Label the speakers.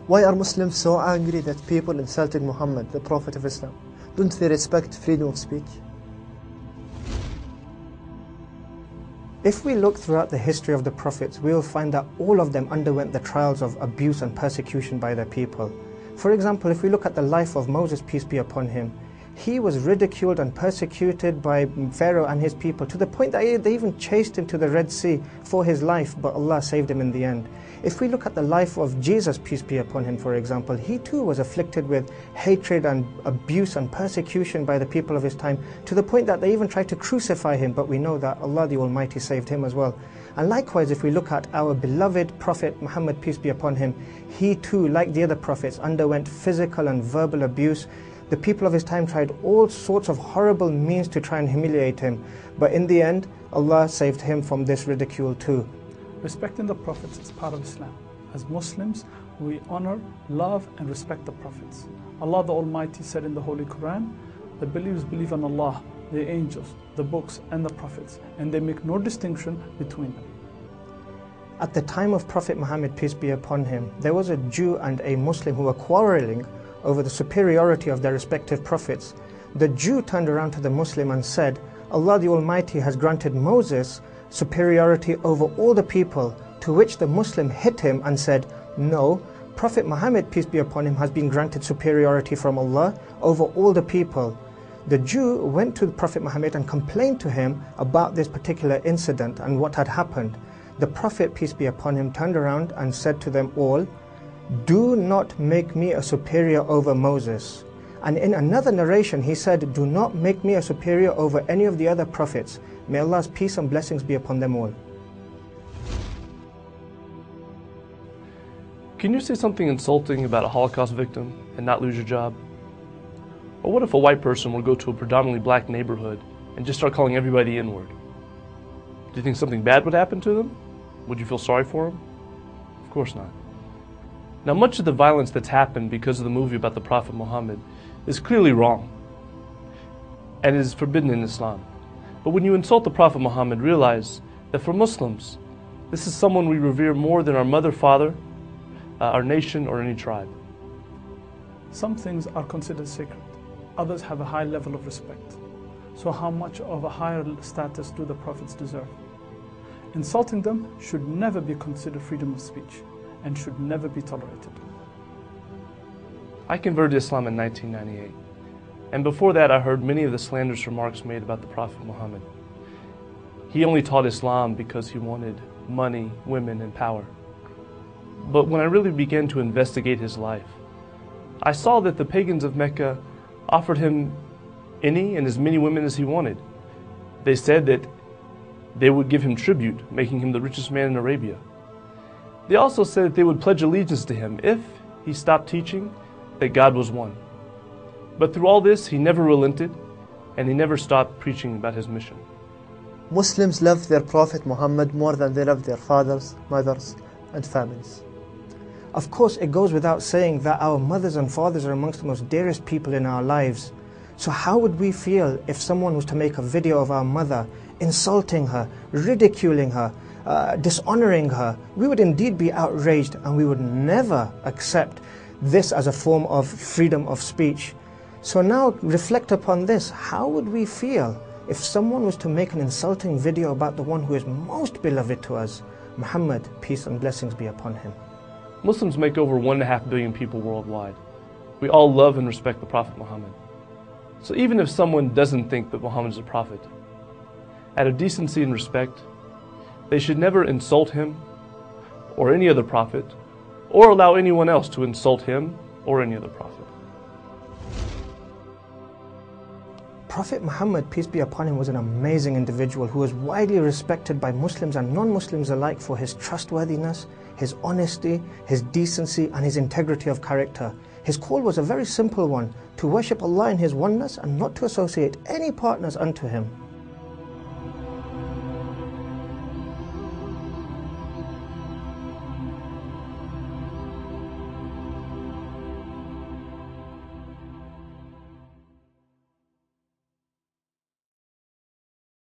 Speaker 1: Why are Muslims so angry that people insulting Muhammad, the Prophet of Islam? Don't they respect freedom of speech? If we look throughout the history of the Prophets, we will find that all of them underwent the trials of abuse and persecution by their people. For example, if we look at the life of Moses, peace be upon him, he was ridiculed and persecuted by Pharaoh and his people to the point that they even chased him to the Red Sea for his life, but Allah saved him in the end. If we look at the life of Jesus, peace be upon him, for example, he too was afflicted with hatred and abuse and persecution by the people of his time to the point that they even tried to crucify him, but we know that Allah the Almighty saved him as well. And likewise, if we look at our beloved Prophet Muhammad, peace be upon him, he too, like the other prophets, underwent physical and verbal abuse. The people of his time tried all sorts of horrible means to try and humiliate him, but in the end, Allah saved him from this ridicule too.
Speaker 2: Respecting the Prophets is part of Islam. As Muslims, we honor, love and respect the Prophets. Allah the Almighty said in the Holy Quran, the believers believe in Allah, the angels, the books and the Prophets, and they make no distinction between them.
Speaker 1: At the time of Prophet Muhammad, peace be upon him, there was a Jew and a Muslim who were quarreling over the superiority of their respective prophets. The Jew turned around to the Muslim and said, Allah the Almighty has granted Moses superiority over all the people, to which the Muslim hit him and said, no, Prophet Muhammad, peace be upon him, has been granted superiority from Allah over all the people. The Jew went to the Prophet Muhammad and complained to him about this particular incident and what had happened. The Prophet, peace be upon him, turned around and said to them all, do not make me a superior over Moses. And in another narration he said, do not make me a superior over any of the other prophets. May Allah's peace and blessings be upon them all.
Speaker 3: Can you say something insulting about a Holocaust victim and not lose your job? Or what if a white person were to go to a predominantly black neighborhood and just start calling everybody N-word? Do you think something bad would happen to them? Would you feel sorry for them? Of course not. Now, much of the violence that's happened because of the movie about the Prophet Muhammad is clearly wrong and is forbidden in Islam. But when you insult the Prophet Muhammad, realize that for Muslims, this is someone we revere more than our mother, father, our nation, or any tribe.
Speaker 2: Some things are considered sacred. Others have a high level of respect. So how much of a higher status do the Prophets deserve? Insulting them should never be considered freedom of speech and should never be tolerated.
Speaker 3: I converted to Islam in 1998, and before that I heard many of the slanderous remarks made about the Prophet Muhammad. He only taught Islam because he wanted money, women, and power. But when I really began to investigate his life, I saw that the pagans of Mecca offered him any and as many women as he wanted. They said that they would give him tribute, making him the richest man in Arabia. They also said that they would pledge allegiance to him if he stopped teaching that God was one. But through all this, he never relented, and he never stopped preaching about his mission.
Speaker 1: Muslims love their Prophet Muhammad more than they love their fathers, mothers, and families. Of course, it goes without saying that our mothers and fathers are amongst the most dearest people in our lives. So how would we feel if someone was to make a video of our mother, insulting her, ridiculing her, dishonoring her? We would indeed be outraged, and we would never accept this as a form of freedom of speech. So now reflect upon this. How would we feel if someone was to make an insulting video about the one who is most beloved to us, Muhammad, peace and blessings be upon him?
Speaker 3: Muslims make over 1.5 billion people worldwide. We all love and respect the Prophet Muhammad. So even if someone doesn't think that Muhammad is a prophet, out of decency and respect, they should never insult him or any other prophet, or allow anyone else to insult him or any other prophet.
Speaker 1: Prophet Muhammad, peace be upon him, was an amazing individual who was widely respected by Muslims and non-Muslims alike for his trustworthiness, his honesty, his decency and his integrity of character. His call was a very simple one, to worship Allah in His oneness and not to associate any partners unto Him.